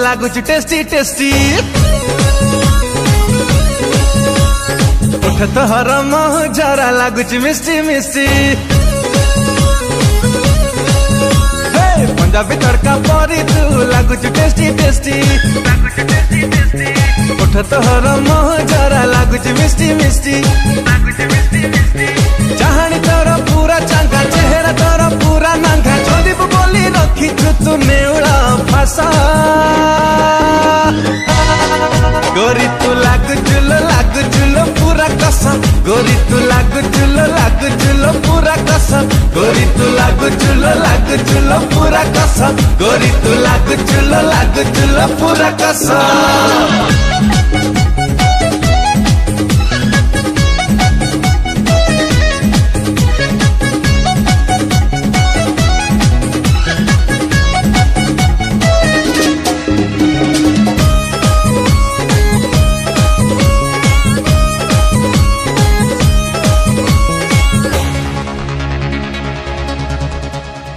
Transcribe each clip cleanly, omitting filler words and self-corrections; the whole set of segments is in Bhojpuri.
लागुच टेस्टी टेस्टी उठ तोहर मोह जरा लागुच मिस्टी मिस्टी पंजाबी तड़का परी तू लागुच टेस्टी टेस्टी उठ तोहर मोह जरा लागुच मिस्टी मिस्टी चाहनी तोर पूरा चांगा चेहरा तोर पूरा नांगा चंदीप बोली रखी तू नेउला भाषा गोरी तू लागुचुल पूरा कसम गोरी तू लागुचुल पूरा कसम गोरी तू लागुचुल पूरा कसम गोरी तू लागुचुल पूरा कसम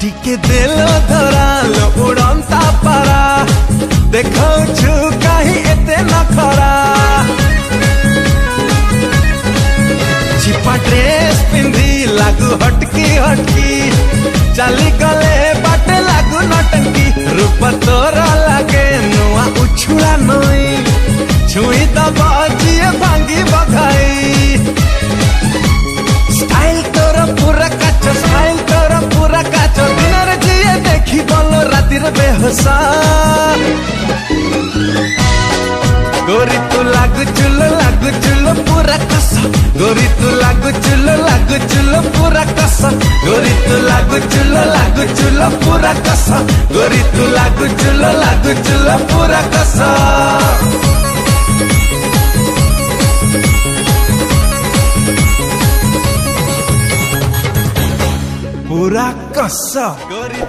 टिके देलो धरालो उड़ंता पारा देखो छु कहीं एते नखरा छिपा ड्रेस पिंधी लागू हटकी हटकी चली गले बाटे लागू नटंकी रूप तोरा लागे नुआ उछुला नई छुई दबा जिए भांगी बघाई स्टाइल तोरा पूरा काचो स्टाइल तोरा पूरा काचो दिनर जिए देखी बोलो रातिर बेहोसा गोरी तू लागुचुल पूरा कसम गोरी तू लागुचुल पूरा कसम गोरी तू लागुचुल पूरा कसम गोरी तू लागुचुल पूरा कसम पूरा कसम गोरी